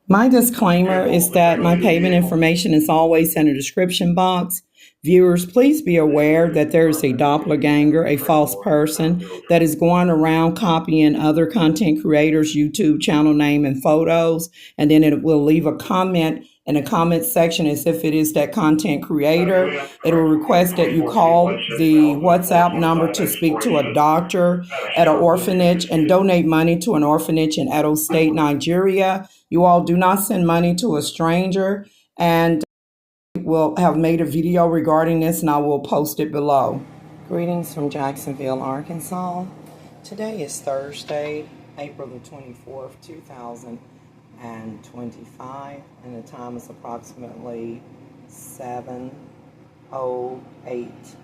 My disclaimer is that my payment information is always in the description box. Viewers, please be aware that there is a doppelganger, a false person, that is going around copying other content creators' YouTube channel name and photos, and then it will leave a comment in the comment section as if it is that content creator. It will request that you call the WhatsApp number to speak to a doctor at an orphanage and donate money to an orphanage in Edo State, Nigeria. You all do not send money to a stranger, and will have made a video regarding this, and I will post it below. Greetings from Jacksonville, Arkansas. Today is Thursday, April the 24th, 2025, and the time is approximately 7:08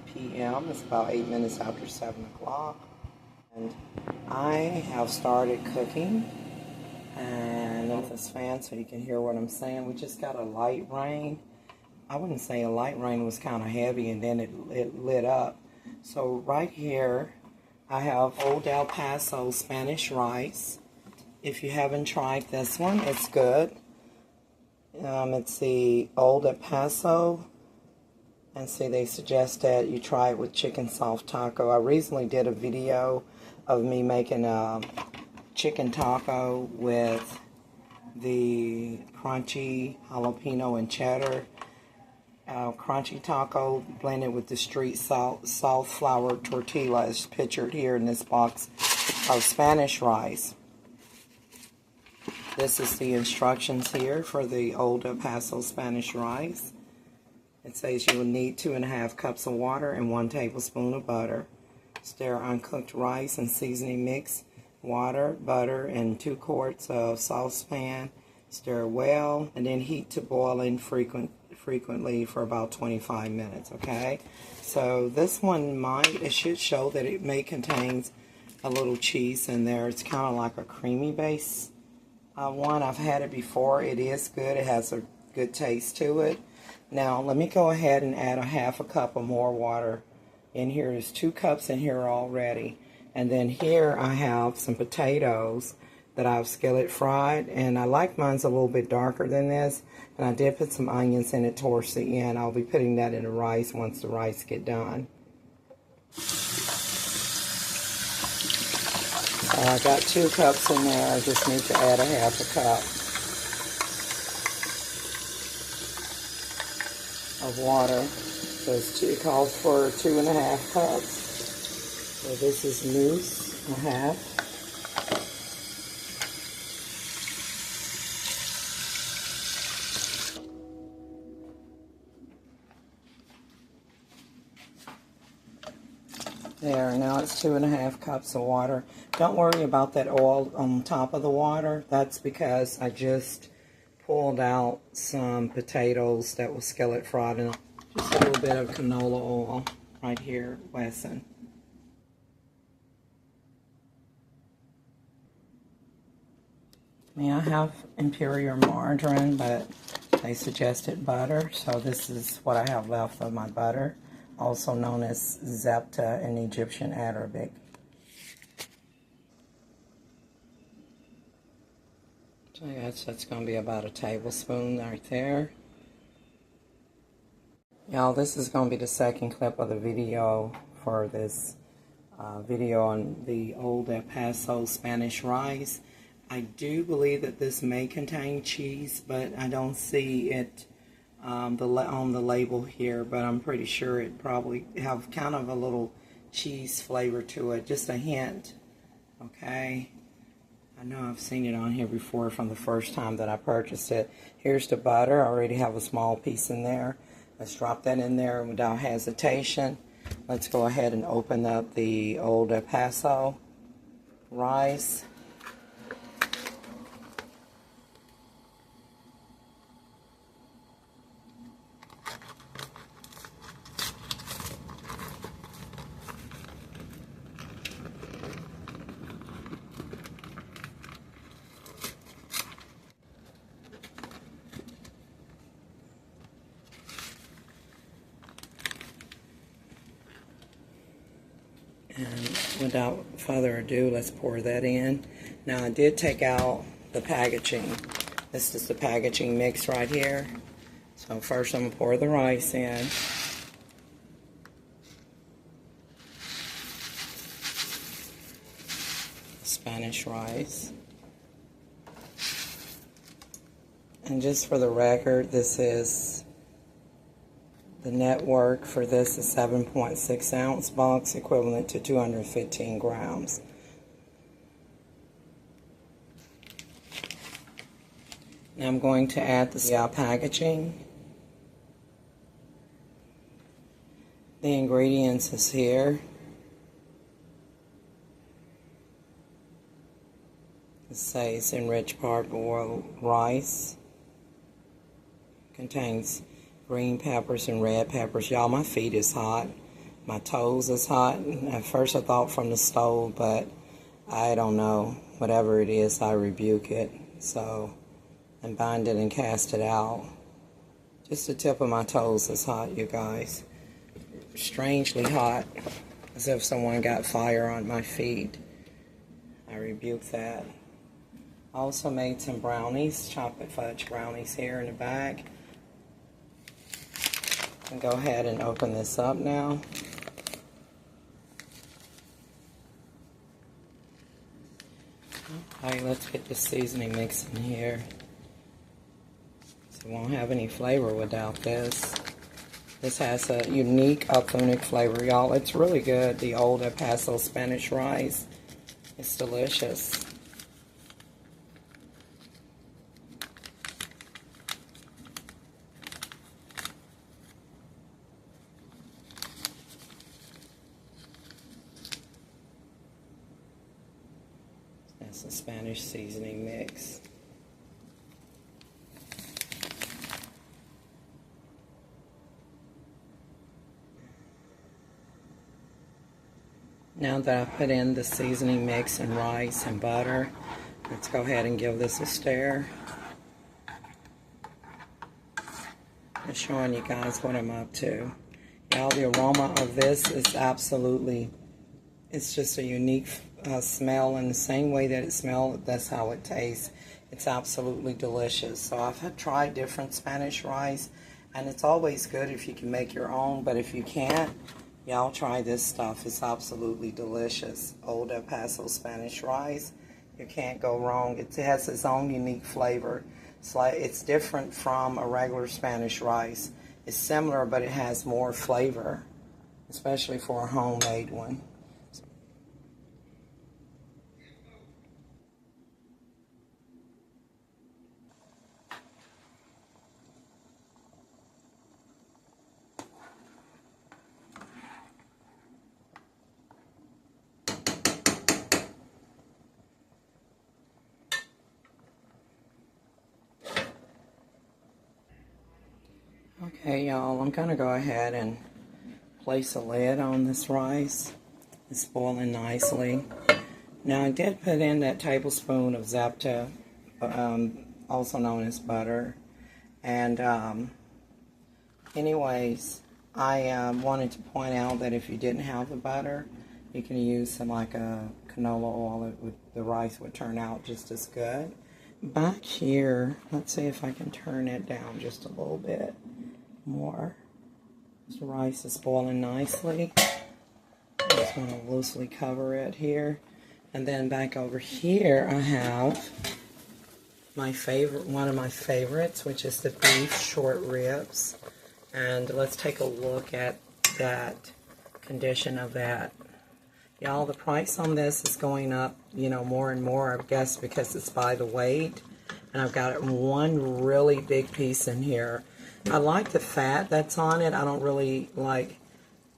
p.m. It's about 8 minutes after 7 o'clock. And I have started cooking, and with this fan so you can hear what I'm saying. We just got a light rain. I wouldn't say a light rain, was kind of heavy, and then it lit up. So right here I have Old El Paso Spanish rice. If you haven't tried this one, it's good. It's the Old El Paso, and see, they suggest that you try it with chicken soft taco. I recently did a video of me making a chicken taco with the crunchy jalapeno and cheddar. Crunchy taco blended with the street salt flour tortilla is pictured here in this box of Spanish rice. This is the instructions here for the Old El Paso Spanish rice. It says you will need 2½ cups of water and 1 tablespoon of butter. Stir uncooked rice and seasoning mix, water, butter, and 2 quarts of saucepan. Stir well, and then heat to boiling frequently for about 25 minutes, okay? So this one it should show that it may contains a little cheese in there. It's kind of like a creamy base one. I've had it before. It is good. It has a good taste to it. Now let me go ahead and add 1/2 cup of more water in here. There's 2 cups in here already. And then here I have some potatoes that I've skillet fried, and I like mine's a little bit darker than this, and I did put some onions in it towards the end. I'll be putting that in the rice once the rice get done. So I got 2 cups in there. I just need to add 1/2 cup of water. So it calls for 2½ cups. So this is loose, 1/2. There, now it's 2½ cups of water. Don't worry about that oil on top of the water. That's because I just pulled out some potatoes that was skillet fried, and just a little bit of canola oil right here, Wesson. Now I have Imperial margarine, but they suggested butter, so this is what I have left of my butter, also known as zepta in Egyptian Arabic. So that's going to be about a tablespoon right there. Y'all, this is going to be the second clip of the video for this video on the Old El Paso Spanish rice. I do believe that this may contain cheese, but I don't see it on the label here, but I'm pretty sure it probably have kind of a little cheese flavor to it, just a hint. Okay, I know I've seen it on here before from the first time that I purchased it. Here's the butter. I already have a small piece in there. Let's drop that in there without hesitation. Let's go ahead and open up the Old El Paso rice. without further ado, let's pour that in. Now, I did take out the packaging. This is the packaging mix right here. So first I'm going to pour the rice in. Spanish rice. And just for the record, this is the network for this is 7.6 ounce box, equivalent to 215 grams. Now I'm going to add the packaging. The ingredients is here. It says enriched parboiled rice. Contains green peppers and red peppers. Y'all, my feet is hot. My toes is hot. At first I thought from the stove, but I don't know. Whatever it is, I rebuke it. So, and bind it and cast it out. Just the tip of my toes is hot, you guys. Strangely hot, as if someone got fire on my feet. I rebuke that. I also made some brownies, chocolate fudge brownies here in the bag. And go ahead and open this up now. Alright, let's get the seasoning mix in here. So it won't have any flavor without this. This has a unique authentic flavor, y'all. It's really good. The old Paso Spanish rice. It's delicious. That's a Spanish seasoning mix. Now that I've put in the seasoning mix and rice and butter, let's go ahead and give this a stir. Just showing you guys what I'm up to. Y'all, the aroma of this is absolutely, it's just a unique smell, and the same way that it smells, that's how it tastes. It's absolutely delicious. So I've tried different Spanish rice, and it's always good if you can make your own, but if you can't, y'all try this stuff. It's absolutely delicious. Old El Paso Spanish rice. You can't go wrong. It has its own unique flavor. It's different from a regular Spanish rice. It's similar, but it has more flavor, especially for a homemade one. Okay, y'all, I'm going to go ahead and place a lid on this rice. It's boiling nicely. Now, I did put in that tablespoon of Zepta, also known as butter. And anyways, I wanted to point out that if you didn't have the butter, you can use some like a canola oil. The rice would turn out just as good. Back here, let's see if I can turn it down just a little bit more. The rice is boiling nicely. I just want to loosely cover it here. And then back over here I have my favorite, one of my favorites, which is the beef short ribs. And let's take a look at that condition of that. Y'all, the price on this is going up, you know, more and more, I guess, because it's by the weight. And I've got one really big piece in here. I like the fat that's on it. I don't really like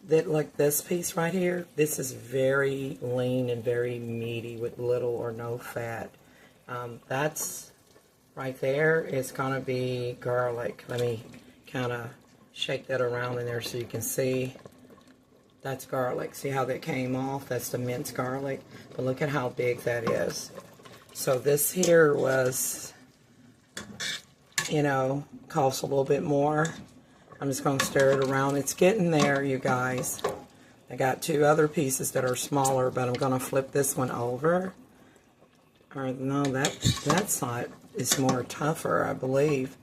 that, like this piece right here. This is very lean and very meaty with little or no fat. That's right there is going to be garlic. Let me kind of shake that around in there so you can see. That's garlic. See how that came off? That's the minced garlic. But look at how big that is. So this here was, you know, costs a little bit more. I'm just going to stir it around. It's getting there, you guys. I got two other pieces that are smaller, but I'm going to flip this one over. Or no, that side is more tougher, I believe.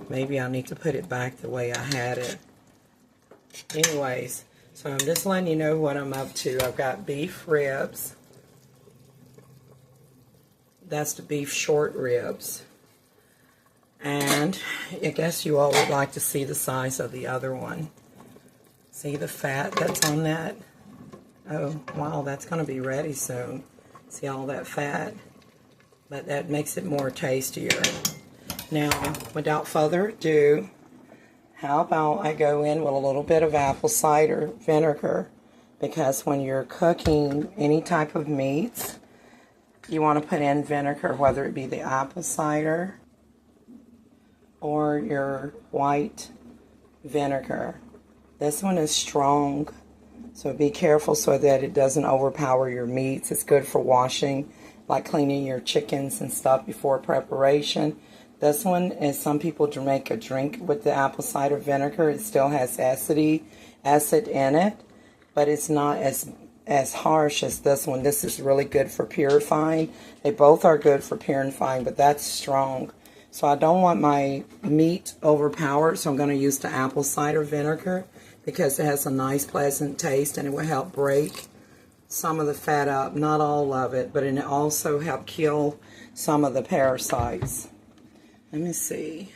Maybe I need to put it back the way I had it. Anyways, so I'm just letting you know what I'm up to. I've got beef ribs. That's the beef short ribs. And I guess you all would like to see the size of the other one. See the fat that's on that? Oh, wow, that's going to be ready soon. See all that fat? But that makes it more tastier. Now, without further ado, how about I go in with a little bit of apple cider vinegar, because when you're cooking any type of meats, you want to put in vinegar, whether it be the apple cider or your white vinegar. This one is strong, so be careful so that it doesn't overpower your meats. It's good for washing, like cleaning your chickens and stuff before preparation. This one is, some people make a drink with the apple cider vinegar. It still has acid in it, but it's not as harsh as this one. This is really good for purifying. They both are good for purifying, but that's strong. So I don't want my meat overpowered, so I'm going to use the apple cider vinegar because it has a nice pleasant taste and it will help break some of the fat up. Not all of it, but it also help kill some of the parasites. Let me see.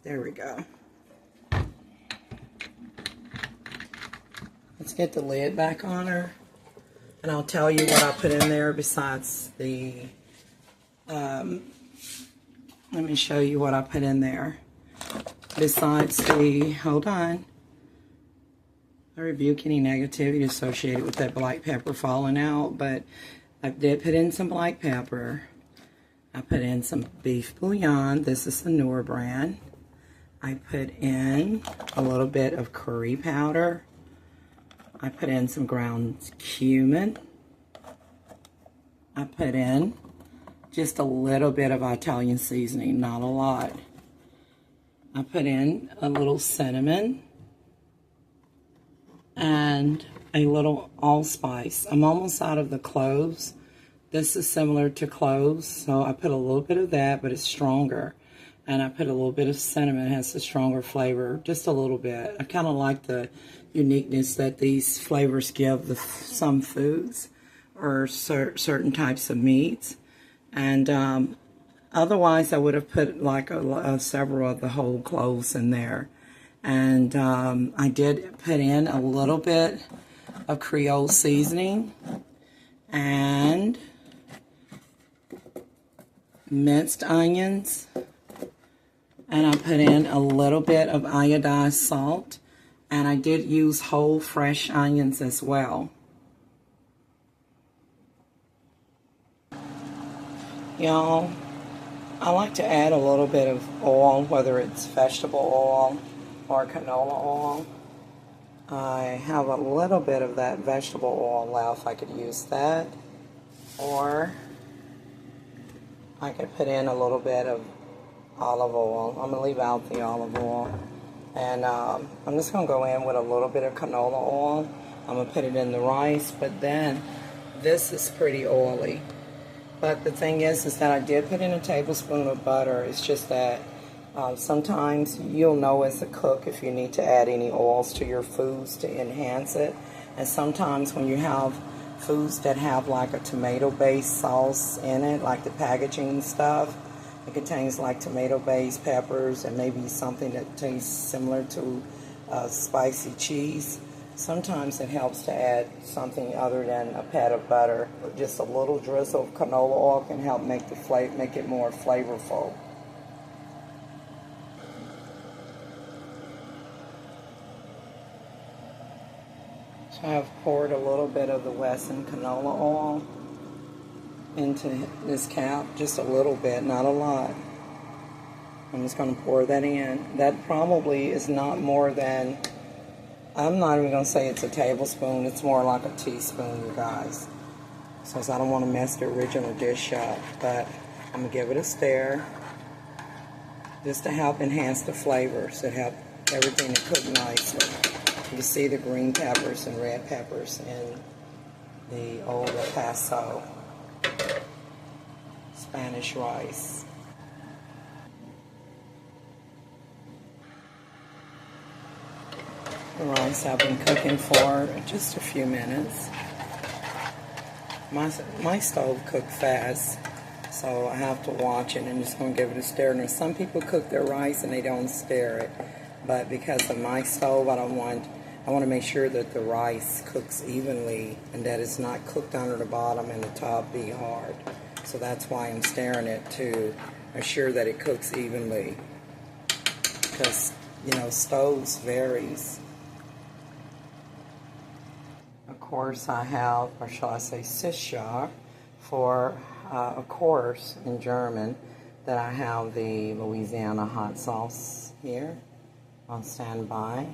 There we go. Let's get the lid back on her. And I'll tell you what I put in there besides the, let me show you what I put in there. Besides the, hold on. I rebuke any negativity associated with that black pepper falling out, but I did put in some black pepper. I put in some beef bouillon. This is the newer brand. I put in a little bit of curry powder. I put in some ground cumin. I put in just a little bit of Italian seasoning, not a lot. I put in a little cinnamon and a little allspice. I'm almost out of the cloves. This is similar to cloves, so I put a little bit of that, but it's stronger. And I put a little bit of cinnamon, it has a stronger flavor, just a little bit. I kind of like the uniqueness that these flavors give some foods or certain types of meats. And otherwise, I would have put like several of the whole cloves in there. And I did put in a little bit of Creole seasoning and minced onions. And I put in a little bit of iodized salt. And I did use whole fresh onions as well. Y'all, I like to add a little bit of oil, whether it's vegetable oil or canola oil. I have a little bit of that vegetable oil left. I could use that. Or I could put in a little bit of olive oil. I'm going to leave out the olive oil. And I'm just going to go in with a little bit of canola oil. I'm going to put it in the rice, but then this is pretty oily. But the thing is that I did put in a tablespoon of butter. It's just that sometimes you'll know as a cook if you need to add any oils to your foods to enhance it. And sometimes when you have foods that have like a tomato-based sauce in it, like the packaging stuff, it contains like tomato-based peppers and maybe something that tastes similar to spicy cheese. Sometimes it helps to add something other than a pat of butter. Just a little drizzle of canola oil can help make it more flavorful. So I've poured a little bit of the Wesson canola oil into this cap, just a little bit, not a lot. I'm just going to pour that in. That probably is not more than, I'm not even going to say it's a tablespoon, it's more like a teaspoon, you guys. So I don't want to mess the original dish up, but I'm going to give it a stir just to help enhance the flavors. It help everything to cook nicely. You see the green peppers and red peppers in the old Paso Spanish rice. The rice I've been cooking for just a few minutes. My stove cooks fast, so I have to watch it and just going to give it a stir. Now, some people cook their rice and they don't stir it, but because of my stove, I want to make sure that the rice cooks evenly and that it's not cooked under the bottom and the top be hard. So that's why I'm stirring it, to assure that it cooks evenly. Because, you know, stoves varies. Of course, I have, or shall I say, sicher for a course in German, that I have the Louisiana hot sauce here on standby.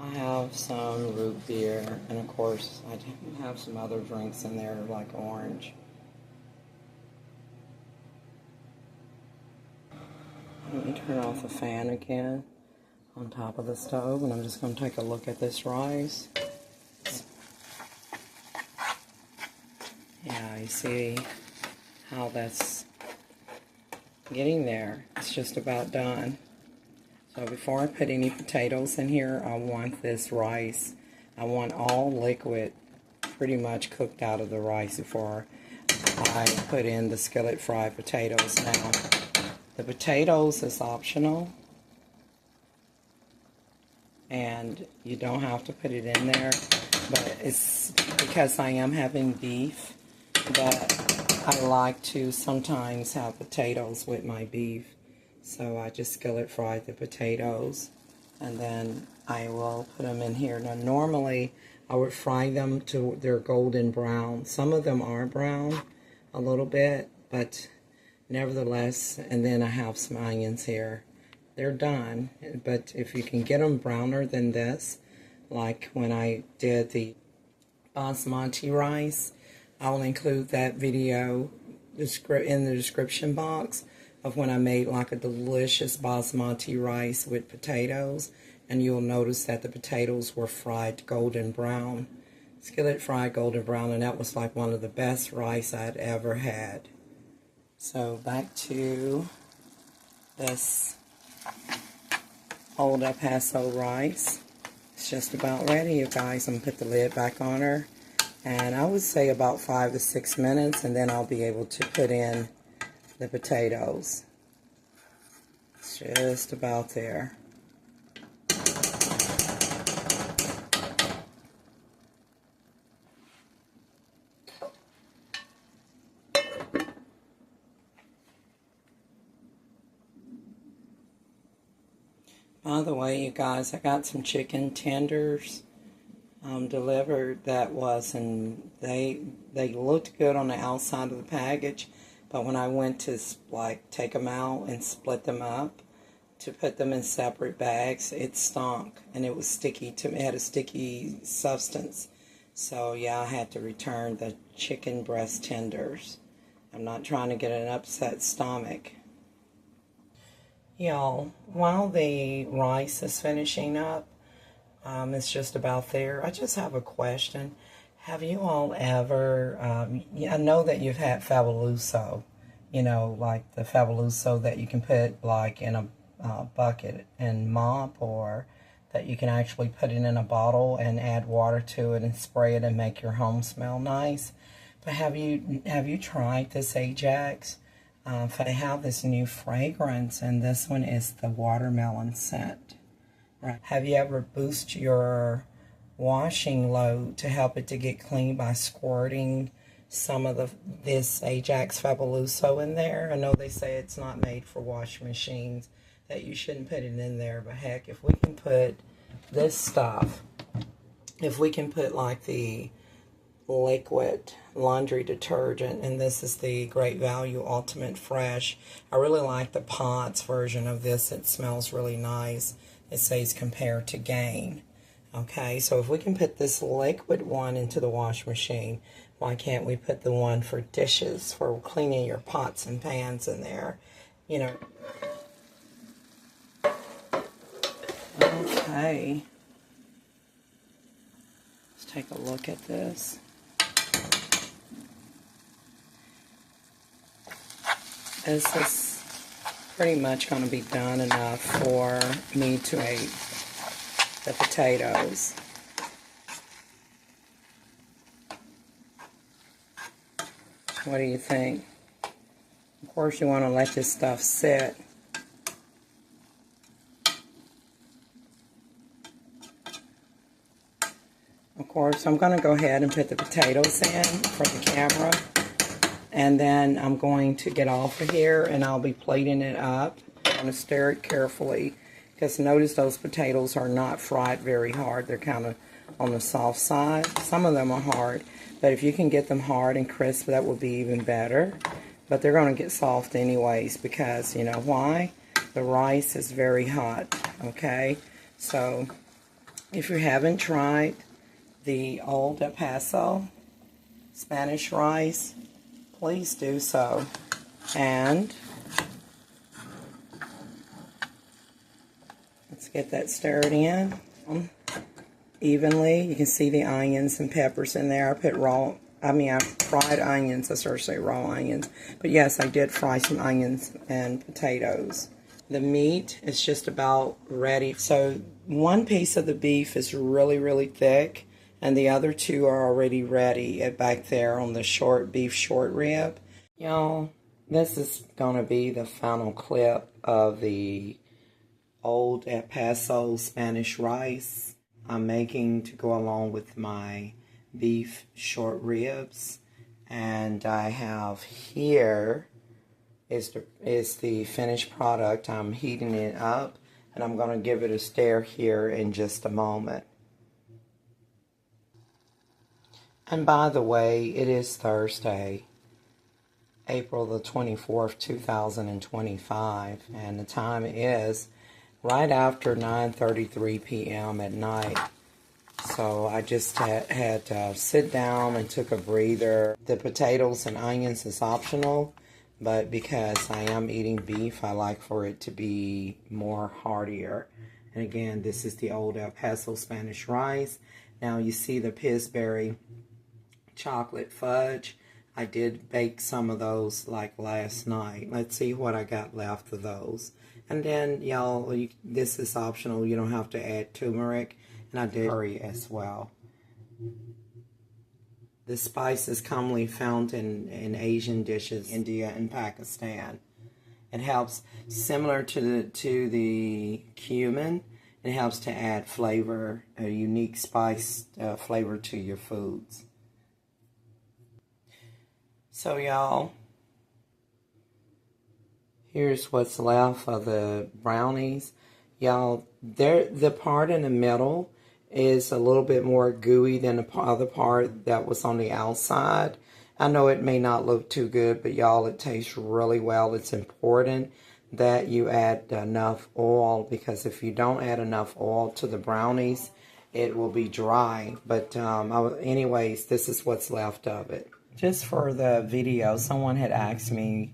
I have some root beer, and of course, I have some other drinks in there like orange. Let me turn off the fan again on top of the stove, and I'm just going to take a look at this rice. Yeah, you see how that's getting there. It's just about done. So before I put any potatoes in here, I want this rice, I want all liquid pretty much cooked out of the rice before I put in the skillet fried potatoes. Now, the potatoes is optional, and you don't have to put it in there, but it's because I am having beef that I like to sometimes have potatoes with my beef. So I just skillet fry the potatoes, and then I will put them in here. Now normally I would fry them to their golden brown. Some of them are brown a little bit, but nevertheless, and then I have some onions here. They're done, but if you can get them browner than this, like when I did the basmati rice, I will include that video in the description box of when I made like a delicious basmati rice with potatoes, and you'll notice that the potatoes were fried golden brown, skillet fried golden brown, and that was like one of the best rice I'd ever had. So back to this old El Paso rice. It's just about ready, you guys. I'm going to put the lid back on her, and I would say about 5 to 6 minutes, and then I'll be able to put in the potatoes. It's just about there. By the way, you guys, I got some chicken tenders delivered that was, and they looked good on the outside of the package, but when I went to like take them out and split them up to put them in separate bags, it stunk and it was sticky to me. It had a sticky substance. So yeah, I had to return the chicken breast tenders. I'm not trying to get an upset stomach. Y'all, while the rice is finishing up, it's just about there, I just have a question. Have you all ever, I know that you've had fabuloso, you know, like the fabuloso that you can put like in a bucket and mop, or that you can actually put it in a bottle and add water to it and spray it and make your home smell nice. But have you tried this Ajax? They have this new fragrance, and this one is the watermelon scent. Right. Have you ever boosted your washing load to help it to get clean by squirting some of this Ajax Fabuloso in there? I know they say it's not made for washing machines, that you shouldn't put it in there, but heck, if we can put this stuff, if we can put like the liquid laundry detergent, and this is the Great Value Ultimate Fresh. I really like the Potts version of this. It smells really nice. It says compared to Gain. Okay, so if we can put this liquid one into the wash machine, why can't we put the one for dishes, for cleaning your pots and pans in there? You know, Okay. Let's take a look at this. This is pretty much going to be done enough for me to eat the potatoes. What do you think? Of course, you want to let this stuff sit. Of course, I'm going to go ahead and put the potatoes in for the camera. And then I'm going to get off of here and I'll be plating it up. I'm going to stir it carefully because notice those potatoes are not fried very hard. They're kind of on the soft side. Some of them are hard, but if you can get them hard and crisp, that would be even better. But they're going to get soft anyways because, you know why? The rice is very hot, okay? So if you haven't tried the old Paso Spanish rice, please do so. And let's get that stirred in evenly. You can see the onions and peppers in there. I fried onions. I started to say raw onions. But yes, I did fry some onions and potatoes. The meat is just about ready. So one piece of the beef is really, really thick, and the other two are already ready back there on the beef short rib. Y'all, this is going to be the final clip of the old Paso Spanish rice I'm making to go along with my beef short ribs. And I have here is the finished product. I'm heating it up, and I'm going to give it a stir here in just a moment. And by the way, it is Thursday, April the 24th, 2025, and the time is right after 9:33 p.m. at night. So I just had to sit down and took a breather. The potatoes and onions is optional, but because I am eating beef, I like for it to be more heartier. And again, this is the old El Paso Spanish rice. Now you see the Pillsbury chocolate fudge. I did bake some of those like last night. Let's see what I got left of those. And then, y'all, this is optional. You don't have to add turmeric. And I did curry as well. The spice is commonly found in Asian dishes, India and Pakistan. It helps, similar to the cumin, it helps to add flavor, a unique spice flavor to your foods. So y'all, here's what's left of the brownies. Y'all, the part in the middle is a little bit more gooey than the other part that was on the outside. I know it may not look too good, but y'all, it tastes really well. It's important that you add enough oil, because if you don't add enough oil to the brownies, it will be dry. But anyways, this is what's left of it. Just for the video, someone had asked me,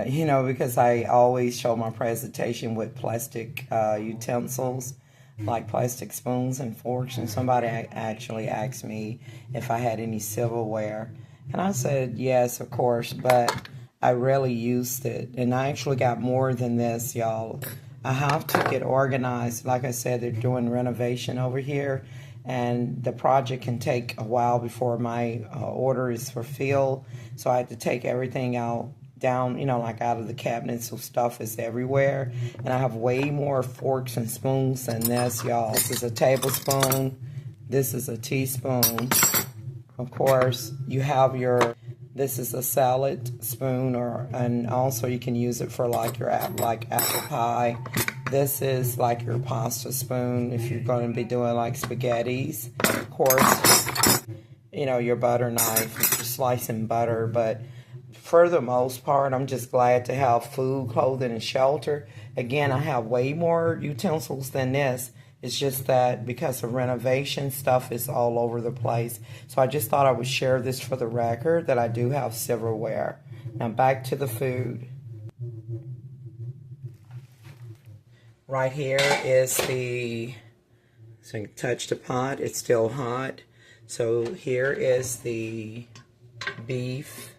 you know, because I always show my presentation with plastic utensils, like plastic spoons and forks, and somebody actually asked me if I had any silverware. And I said, yes, of course, but I rarely used it. And I actually got more than this, y'all. I have to get organized. Like I said, they're doing renovation over here, and the project can take a while before my order is fulfilled. So I had to take everything out, down, you know, like out of the cabinets, so stuff is everywhere. And I have way more forks and spoons than this, y'all. This is a tablespoon. This is a teaspoon. Of course, you have this is a salad spoon, and also you can use it for like your apple pie. This is like your pasta spoon if you're going to be doing like spaghettis. Of course, you know, your butter knife if you're slicing butter. But for the most part, I'm just glad to have food, clothing, and shelter. Again, I have way more utensils than this. It's just that because of renovation, stuff is all over the place. So I just thought I would share this for the record that I do have silverware. Now back to the food. Right here is the So you can touch the pot, it's still hot. So here is the beef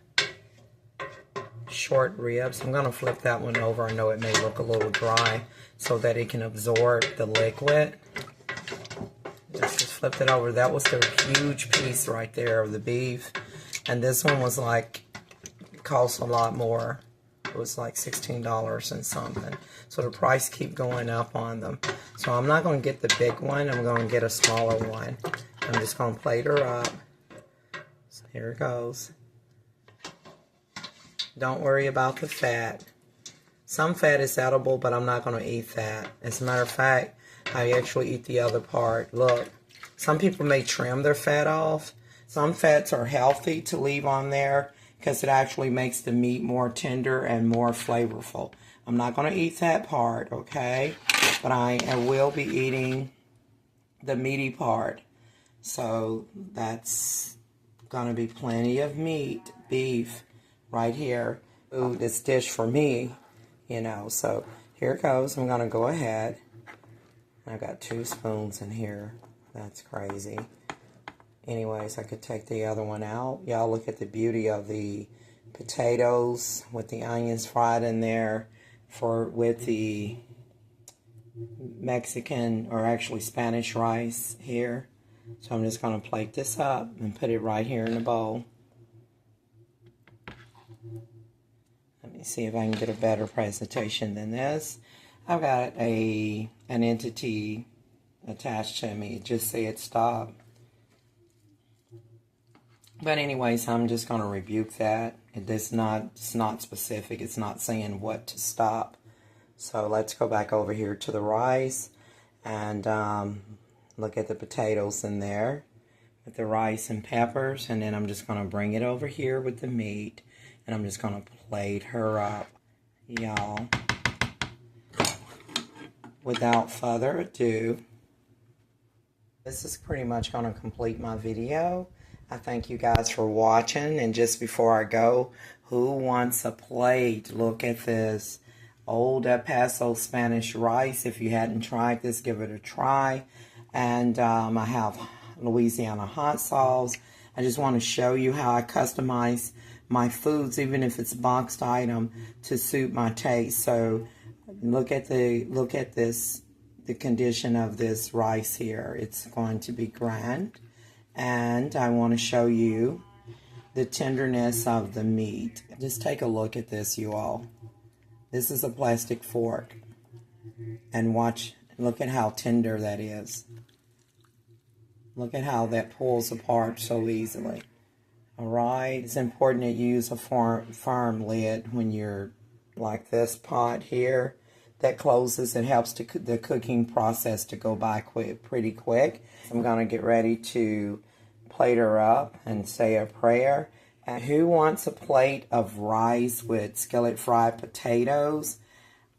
short ribs. I'm going to flip that one over. I know it may look a little dry so that it can absorb the liquid. Just flipped it over. That was the huge piece right there of the beef. And this one was like, cost a lot more. It was like $16 and something. So the price keep going up on them. So I'm not going to get the big one. I'm going to get a smaller one. I'm just going to plate her up. So here it goes. Don't worry about the fat. Some fat is edible, but I'm not going to eat that. As a matter of fact, I actually eat the other part. Look, some people may trim their fat off. Some fats are healthy to leave on there because it actually makes the meat more tender and more flavorful. I'm not going to eat that part, okay? But I will be eating the meaty part. So that's going to be plenty of meat, beef, right here. Ooh, this dish for me, you know. So here it goes. I'm going to go ahead. I've got 2 spoons in here. That's crazy. Anyways, I could take the other one out. Y'all look at the beauty of the potatoes with the onions fried in there with the Mexican or actually Spanish rice here. So I'm just going to plate this up and put it right here in the bowl. Let me see if I can get a better presentation than this. I've got an entity attached to me. Just say it stop. But anyways, I'm just going to rebuke that. It's not specific. It's not saying what to stop. So let's go back over here to the rice and look at the potatoes in there with the rice and peppers. And then I'm just going to bring it over here with the meat. And I'm just going to plate her up, y'all. Without further ado, this is pretty much going to complete my video. I thank you guys for watching. And just before I go, who wants a plate? Look at this old Paso Spanish rice. If you hadn't tried this, give it a try. And I have Louisiana hot sauce. I just want to show you how I customize my foods, even if it's a boxed item, to suit my taste. So look at this, the condition of this rice here. It's going to be grand. And I want to show you the tenderness of the meat. Just take a look at this, you all. This is a plastic fork. And look at how tender that is. Look at how that pulls apart so easily. Alright, it's important that you use a firm lid when you're like this pot here. That closes. It helps the cooking process to go by pretty quick. I'm going to get ready to plate her up and say a prayer. And who wants a plate of rice with skillet fried potatoes?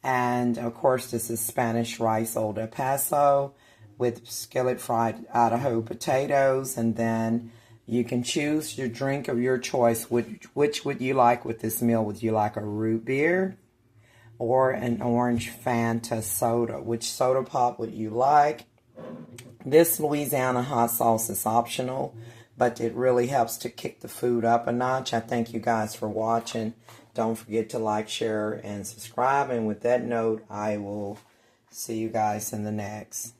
And of course, this is Spanish rice Old El Paso with skillet fried Idaho potatoes. And then you can choose your drink of your choice. Which would you like with this meal? Would you like a root beer or an orange Fanta soda? Which soda pop would you like? This Louisiana hot sauce is optional, but it really helps to kick the food up a notch. I thank you guys for watching. Don't forget to like, share, and subscribe. And with that note, I will see you guys in the next.